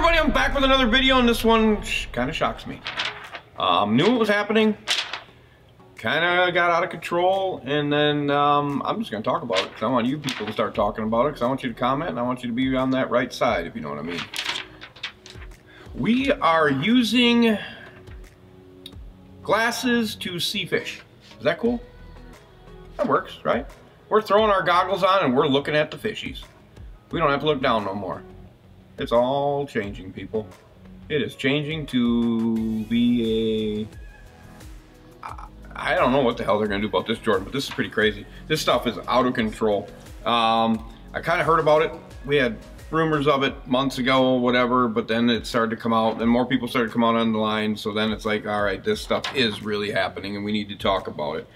everybody, I'm back with another video, and this one kind of shocks me. Knew it was happening, kind of got out of control, and then I'm just going to talk about it because I want you people to start talking about it because I want you to comment and I want you to be on that right side, if you know what I mean. We are using glasses to see fish. Is that cool? That works, right? We're throwing our goggles on and we're looking at the fishies. We don't have to look down no more. It's all changing, people. It is changing to be a... I don't know what the hell they're gonna do about this, Jordan, but this is pretty crazy. This stuff is out of control. I kind of heard about it. We had rumors of it months ago, whatever, but then it started to come out, and more people started to come out on the line, so then it's like, all right, this stuff is really happening, and we need to talk about it.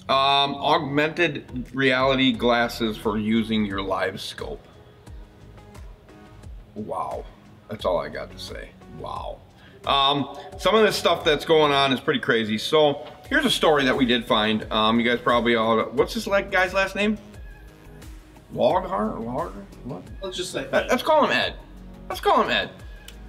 Augmented reality glasses for using your Livescope. Wow, that's all I got to say. Wow. Some of this stuff that's going on is pretty crazy. So here's a story that we did find. You guys probably all, what's this guy's last name? Loghar? What? Let's just say Let's call him Ed. Let's call him Ed.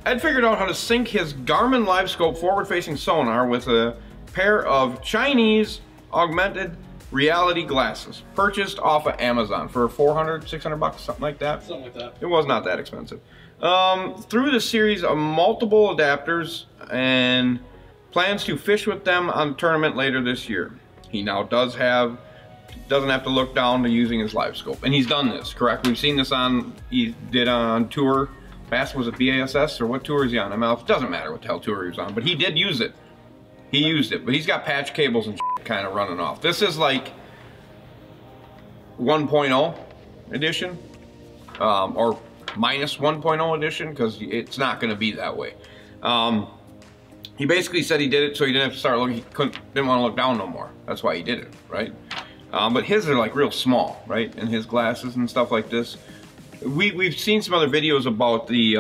Ed figured out how to sync his Garmin Livescope forward-facing sonar with a pair of Chinese augmented reality glasses purchased off of Amazon for 400, 600 bucks, something like that. something like that. It was not that expensive. Through the series of multiple adapters and plans to fish with them on tournament later this year. He now doesn't have to look down to using his Livescope, and he's done this, correct? We've seen this he did on tour. Was it BASS or what tour is he on? I mean, it doesn't matter what the hell tour he was on, but he did use it. He used it, but he's got patch cables and kind of running off. This is like 1.0 edition, or minus 1.0 edition, because it's not going to be that way. He basically said he did it so he didn't have to start looking. He didn't want to look down no more. That's why he did it, right? But his are like real small, right? And his glasses and stuff like this. We've seen some other videos about the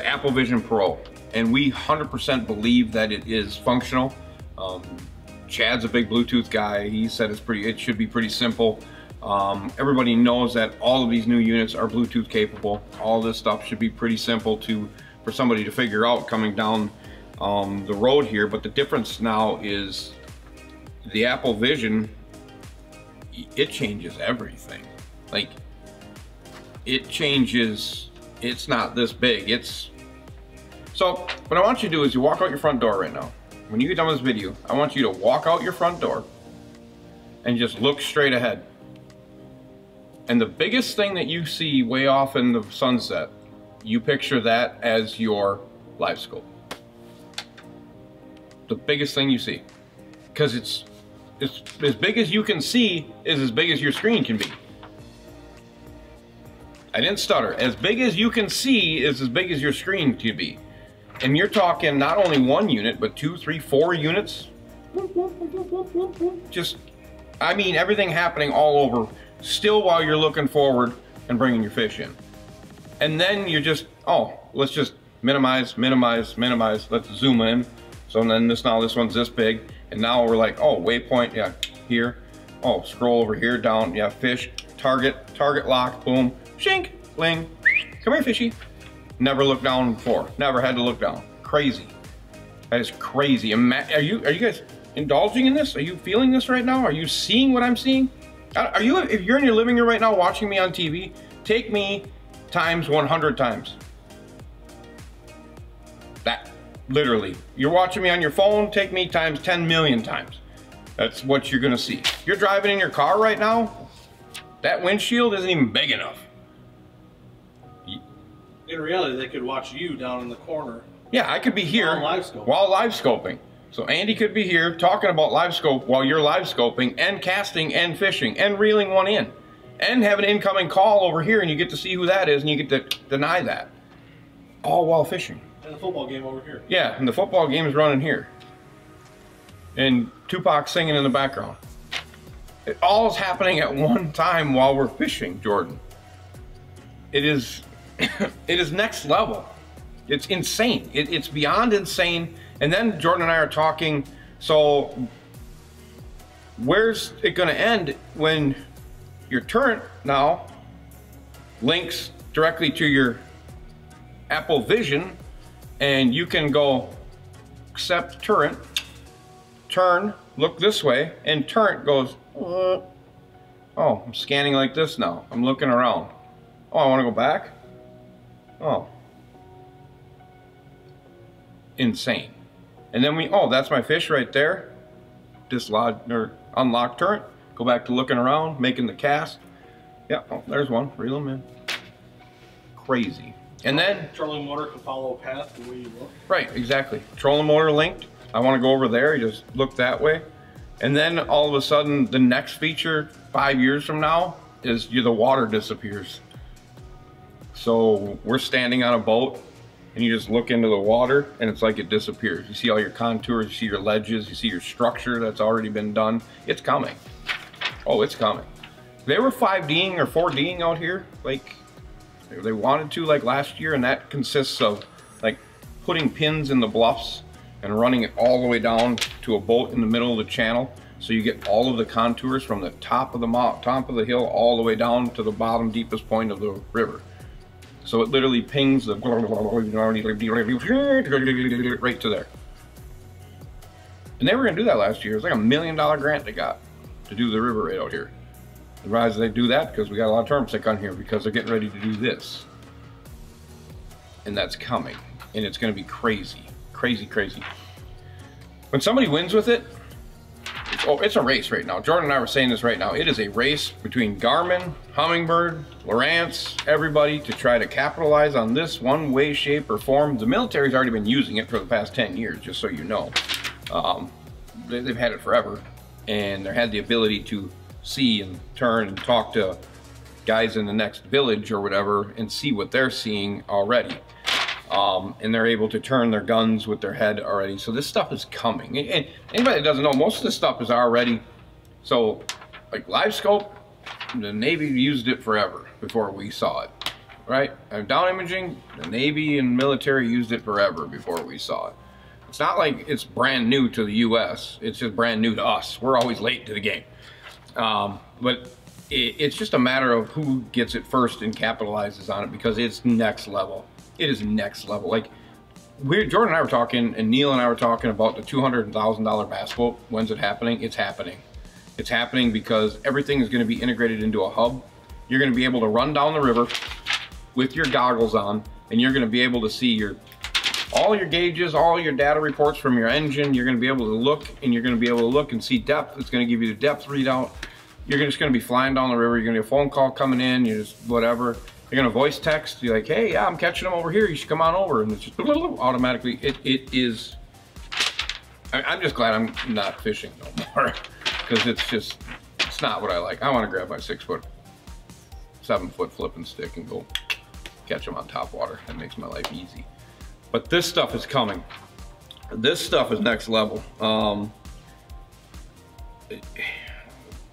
Apple Vision Pro, and we 100% believe that it is functional. Chad's a big Bluetooth guy. He said it should be pretty simple. Everybody knows that all of these new units are Bluetooth capable. All this stuff should be pretty simple for somebody to figure out coming down the road here. But the difference now is the Apple Vision, it changes everything. Like, it changes, it's not this big. So what I want you to do is you walk out your front door right now. When you get done with this video, I want you to walk out your front door and just look straight ahead. And the biggest thing that you see way off in the sunset, you picture that as your Livescope. The biggest thing you see. Because it's as big as you can see is as big as your screen can be. I didn't stutter. As big as you can see is as big as your screen can be. And you're talking not only one unit, but 2, 3, 4 units. Just, I mean, everything happening all over, still while you're looking forward and bringing your fish in. And then you're just, oh, let's just minimize, let's zoom in. So then now this one's this big, and now we're like, oh, waypoint, yeah, here. Oh, scroll over here, down, yeah, fish, target lock, boom, shink, bling, come here, fishy. Never looked down before, never had to look down. Crazy. That is crazy. Are you guys indulging in this? Are you feeling this right now? Are you seeing what I'm seeing? If you're in your living room right now watching me on TV, take me times 100 times. That, literally. You're watching me on your phone, take me times 10 million times. That's what you're gonna see. You're driving in your car right now, that windshield isn't even big enough. In reality, they could watch you down in the corner. Yeah, I could be here while live scoping. So Andy could be here talking about Livescope while you're live scoping and casting and fishing and reeling one in. And have an incoming call over here, and you get to see who that is, and you get to deny that. All while fishing. And the football game over here. Yeah, and the football game is running here. And Tupac singing in the background. It all is happening at one time while we're fishing, Jordan. It is, it is next level. It's insane. It's beyond insane. And then Jordan and I are talking, so where's it gonna end when your turret now links directly to your Apple Vision, and you can go accept turret, turn, look this way, and turret goes, oh, I'm scanning like this now. I'm looking around. Oh, I want to go back? Oh. Insane. And then oh, that's my fish right there. Dislodge or unlock turret. Go back to looking around, making the cast. Yeah, oh, there's one. Reel them in. Crazy. And then trolling motor can follow a path the way you look. Right, exactly. Trolling motor linked. I want to go over there. You just look that way. And then all of a sudden, the next feature 5 years from now is the water disappears. So we're standing on a boat and you just look into the water and it's like it disappears. You see all your contours, you see your ledges, you see your structure that's already been done. It's coming. Oh, it's coming. They were 5D'ing or 4D'ing out here, like they wanted to, like last year, and that consists of like putting pins in the bluffs and running it all the way down to a boat in the middle of the channel, so you get all of the contours from the top of the hill all the way down to the bottom deepest point of the river. So it literally pings the right to there. And they were gonna do that last year. It was like $1 million grant they got to do the river right out here. The reason they do that because we got a lot of term stick on here because they're getting ready to do this. And that's coming. And it's gonna be crazy. Crazy, crazy. When somebody wins with it, it's a race right now. Jordan and I were saying this right now. It is a race between Garmin, Humminbird, Lowrance, everybody to try to capitalize on this one way, shape, or form. The military's already been using it for the past 10 years, just so you know. They've had it forever, and they had the ability to see and turn and talk to guys in the next village or whatever and see what they're seeing already. And they're able to turn their guns with their head already. So this stuff is coming. And anybody that doesn't know, most of this stuff is already, so like Livescope, the Navy used it forever before we saw it, right? And down imaging, the Navy and military used it forever before we saw it. It's not like it's brand new to the US, it's just brand new to us. We're always late to the game. But it's just a matter of who gets it first and capitalizes on it, because it's next level. It is next level. Like, Jordan and I were talking, and Neil and I were talking about the $200,000 bass boat. When's it happening? It's happening. It's happening because everything is going to be integrated into a hub. You're going to be able to run down the river with your goggles on, and you're going to be able to see all your gauges, all your data reports from your engine. You're going to be able to look, and you're going to be able to look and see depth. It's going to give you the depth readout. You're just going to be flying down the river. You're going to get a phone call coming in. You're just whatever. You're gonna voice text. You're like, hey, yeah, I'm catching them over here. You should come on over, and it's just automatically. It is. I'm just glad I'm not fishing no more, because it's not what I like. I want to grab my 6 foot, 7 foot flipping stick and go catch them on top water. That makes my life easy. But this stuff is coming. This stuff is next level.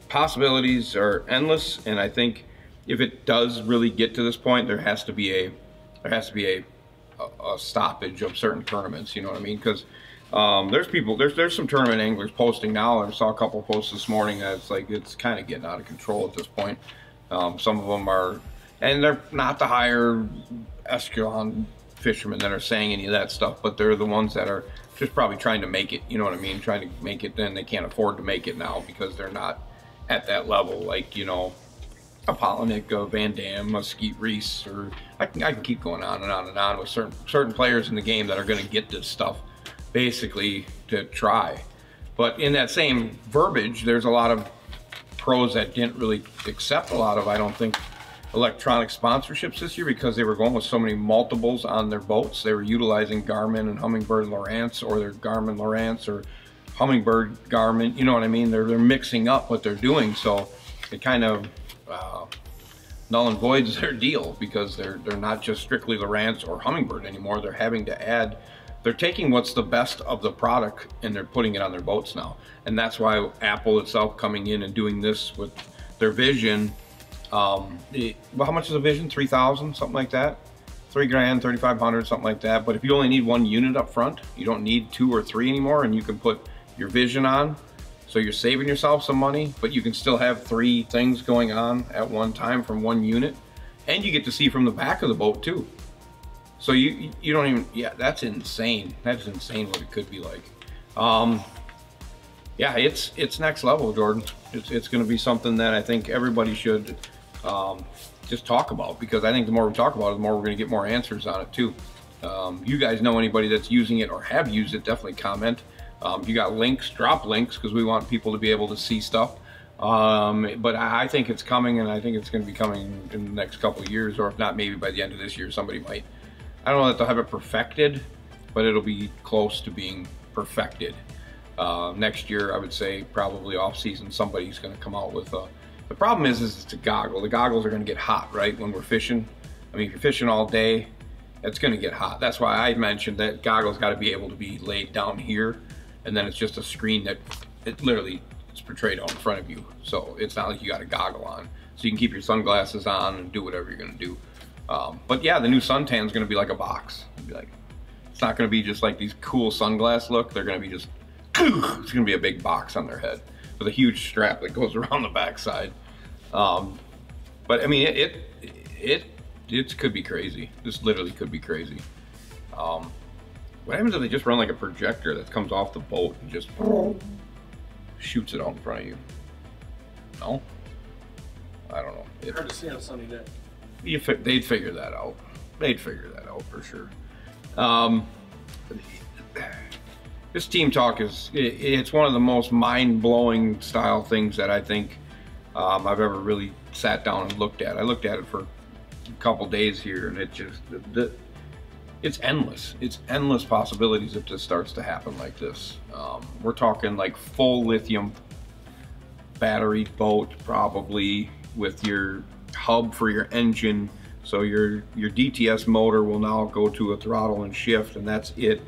Possibilities are endless, and I think if it does really get to this point, there has to be a stoppage of certain tournaments. You know what I mean? Because there's some tournament anglers posting now. I saw a couple posts this morning that it's like it's kind of getting out of control at this point. Some of them are, and they're not the higher echelon fishermen that are saying any of that stuff, but they're the ones that are just probably trying to make it. You know what I mean? Trying to make it, then they can't afford to make it now because they're not at that level. Like, you know, a Polinick, a Van Dam, a Skeet Reese, or I can keep going on and on and on with certain players in the game that are going to get this stuff basically to try. But in that same verbiage, there's a lot of pros that didn't really accept a lot of, I don't think, electronic sponsorships this year because they were going with so many multiples on their boats. They were utilizing Garmin and Humminbird Lowrance, or their Garmin Lowrance or Humminbird Garmin. You know what I mean? They're mixing up what they're doing, so it kind of null and voids their deal, because they're not just strictly Lowrance or Humminbird anymore. They're having to add, they're taking what's the best of the product and they're putting it on their boats now. And that's why Apple itself coming in and doing this with their Vision. Well, how much is a Vision? 3,000, something like that. 3 grand, 3,500, something like that. But if you only need 1 unit up front, you don't need 2 or 3 anymore, and you can put your Vision on. So you're saving yourself some money, but you can still have 3 things going on at one time from 1 unit. And you get to see from the back of the boat too. So you don't even, yeah, that's insane. That's insane what it could be like. Yeah, it's next level, Jordan. It's going to be something that I think everybody should just talk about, because I think the more we talk about it, the more we're going to get more answers on it too. You guys know anybody that's using it or have used it, definitely comment. If you got links, drop links, because we want people to be able to see stuff. But I think it's coming, and I think it's going to be coming in the next couple of years, or if not, maybe by the end of this year, somebody might. I don't know that they'll have it perfected, but it'll be close to being perfected. Next year, I would say probably off season, somebody's going to come out with a. The problem is it's a goggle. The goggles are going to get hot, right, when we're fishing. I mean, if you're fishing all day, it's going to get hot. That's why I mentioned that goggles got to be able to be laid down here, and then it's just a screen that it literally is portrayed out in front of you. So it's not like you got a goggle on. So you can keep your sunglasses on and do whatever you're going to do. But yeah, the new suntan is going to be like a box. It'll be like, it's not going to be just like these cool sunglass look. They're going to be just, it's going to be a big box on their head with a huge strap that goes around the backside. But I mean, it could be crazy. This literally could be crazy. What happens if they just run like a projector that comes off the boat and just shoots it out in front of you? No? I don't know. It's hard to see on a sunny day. They'd figure that out. They'd figure that out for sure. This team talk it's one of the most mind-blowing style things that I think I've ever really sat down and looked at. I looked at it for a couple days here, and it just, it's endless. It's endless possibilities if this starts to happen like this. We're talking like full lithium battery boat, probably with your hub for your engine. So your DTS motor will now go to a throttle and shift, and that's it.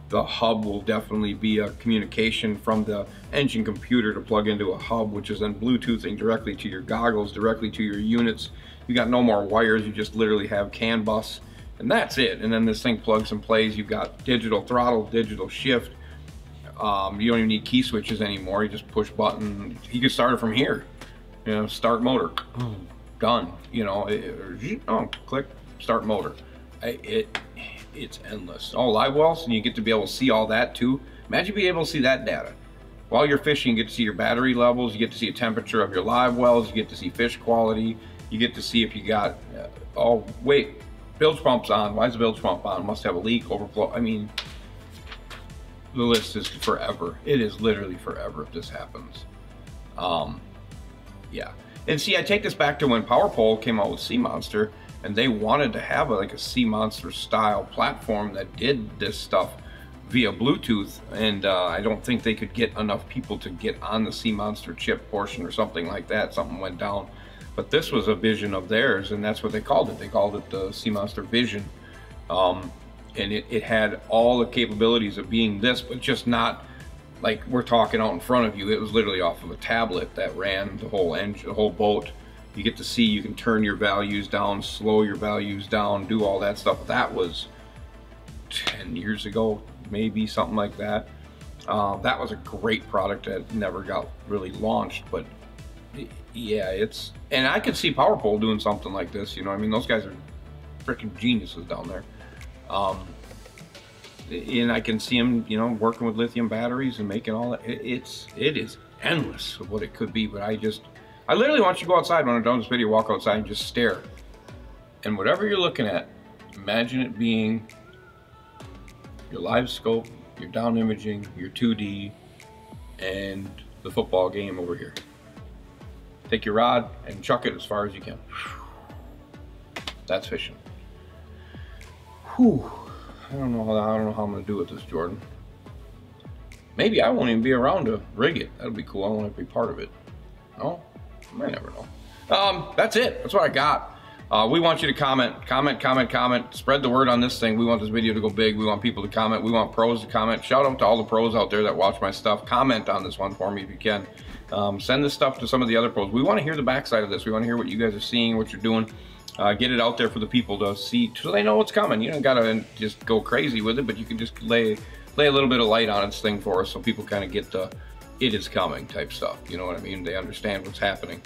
The hub will definitely be a communication from the engine computer to plug into a hub, which is then Bluetoothing directly to your goggles, directly to your units. You got no more wires, you just literally have CAN bus, and that's it. And then this thing plugs and plays. You've got digital throttle, digital shift. You don't even need key switches anymore. You just push button. You can start it from here. You know, start motor, done. You know, click, start motor. It's endless. Oh, live wells, and you get to be able to see all that too. Imagine being able to see that data. While you're fishing, you get to see your battery levels, you get to see a temperature of your live wells, you get to see fish quality, you get to see if you got, oh wait, bilge pump's on. Why is the bilge pump on? Must have a leak, overflow. I mean, the list is forever. It is literally forever if this happens. Yeah. And see, I take this back to when Power Pole came out with Sea Monster, and they wanted to have like a Sea Monster style platform that did this stuff via Bluetooth, and I don't think they could get enough people to get on the Sea Monster chip portion or something like that. Something went down. But this was a vision of theirs, and that's what they called it. They called it the Sea Monster Vision. And it had all the capabilities of being this, but just not like we're talking out in front of you. It was literally off of a tablet that ran the whole engine, the whole boat. You get to see, you can turn your values down, slow your values down, do all that stuff. That was 10 years ago, maybe, something like that. That was a great product that never got really launched, but yeah, and I could see Power Pole doing something like this, you know. I mean, those guys are freaking geniuses down there. And I can see them, you know, working with lithium batteries and making all that. It is endless of what it could be, but I literally want you to go outside when I'm done this video, walk outside and just stare. And whatever you're looking at, imagine it being your Livescope, your down imaging, your 2D, and the football game over here. Take your rod and chuck it as far as you can. That's fishing. Whew. I don't know how I'm gonna do with this, Jordan. Maybe I won't even be around to rig it. That'll be cool. I want to be part of it. No? I might never know. That's it. That's what I got. We want you to comment. Spread the word on this thing. We want this video to go big. We want people to comment. We want pros to comment. Shout out to all the pros out there that watch my stuff. Comment on this one for me if you can. Send this stuff to some of the other pros. We want to hear the backside of this. We want to hear what you guys are seeing, what you're doing. Get it out there for the people to see, so they know what's coming. You don't gotta just go crazy with it, but you can just lay a little bit of light on its thing for us, so people kind of get the "it is coming" type stuff. You know what I mean? They understand what's happening.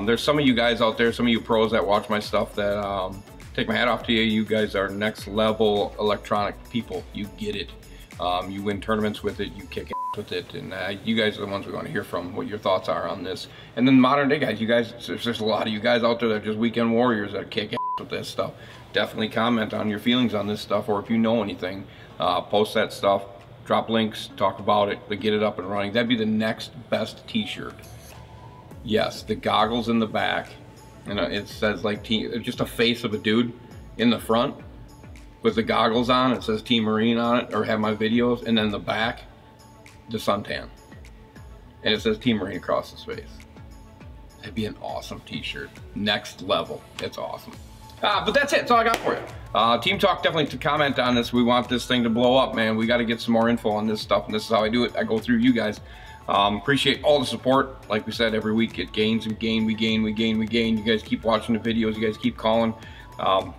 There's some of you guys out there, some of you pros that watch my stuff that take my hat off to you. You guys are next level electronic people. You get it. You win tournaments with it, you kick ass with it, and you guys are the ones we want to hear from, what your thoughts are on this. And then modern day guys, you guys, there's a lot of you guys out there that are just weekend warriors that kick ass with this stuff. Definitely comment on your feelings on this stuff, or if you know anything, post that stuff, drop links, talk about it, but get it up and running. That'd be the next best t-shirt. Yes, the goggles in the back, and it says like just a face of a dude in the front with the goggles on, it says Team Marine on it, or have my videos, and then the back, the suntan. And it says Team Marine across his face. That'd be an awesome t-shirt. Next level. It's awesome. But that's it. That's all I got for you. Team Talk, definitely to comment on this. We want this thing to blow up, man. We got to get some more info on this stuff, and this is how I do it. I go through you guys. Appreciate all the support. Like we said, every week it gains and gain. We gain. You guys keep watching the videos. You guys keep calling.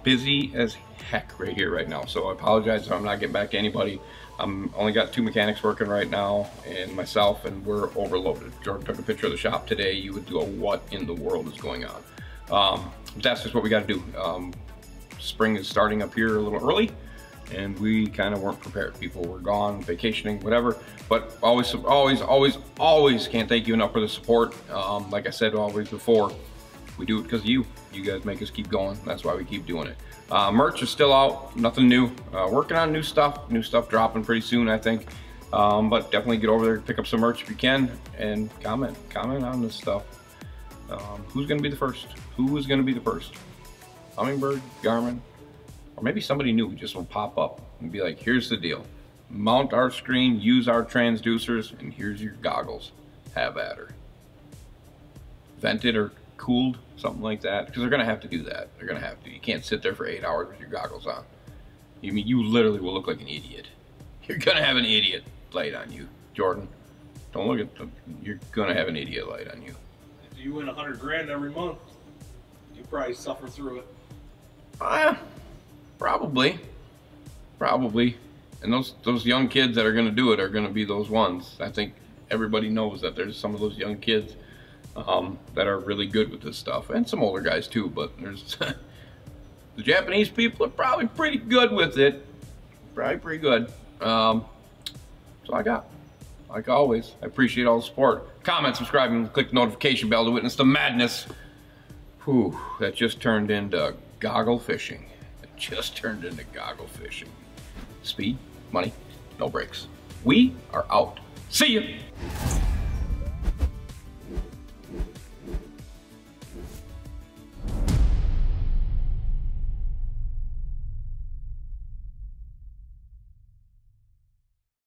Busy as heck right here right now, so I apologize if I'm not getting back to anybody. I'm only got 2 mechanics working right now and myself, and we're overloaded. Jordan took a picture of the shop today. You would go, what in the world is going on? That's just what we got to do. Spring is starting up here a little early, and we kind of weren't prepared. People were gone, vacationing, whatever, but always can't thank you enough for the support. Like I said always before, we do it because of you. You guys make us keep going. That's why we keep doing it. Merch is still out, nothing new. Working on new stuff dropping pretty soon, I think. But definitely get over there, pick up some merch if you can, and comment on this stuff. Who's gonna be the first? Who is gonna be the first? Humminbird, Garmin, or maybe somebody new just will pop up and be like, here's the deal. Mount our screen, use our transducers, and here's your goggles. Have at her. Vented or cooled, something like that, because they're gonna have to do that. They're gonna have to. You can't sit there for 8 hours with your goggles on. You mean you literally will look like an idiot. You're gonna have an idiot light on you, Jordan. Don't look at them. You're gonna have an idiot light on you. If you win 100 grand every month, you probably suffer through it. Probably. And those young kids that are gonna do it are gonna be those ones. I think everybody knows that there's some of those young kids that are really good with this stuff, and some older guys too, but there's the Japanese people are probably pretty good with it. Probably pretty good. So I got, like always, I appreciate all the support. Comment, subscribe, and click the notification bell to witness the madness. Whew, that just turned into goggle fishing. It just turned into goggle fishing. Speed, money, no brakes. We are out. See ya.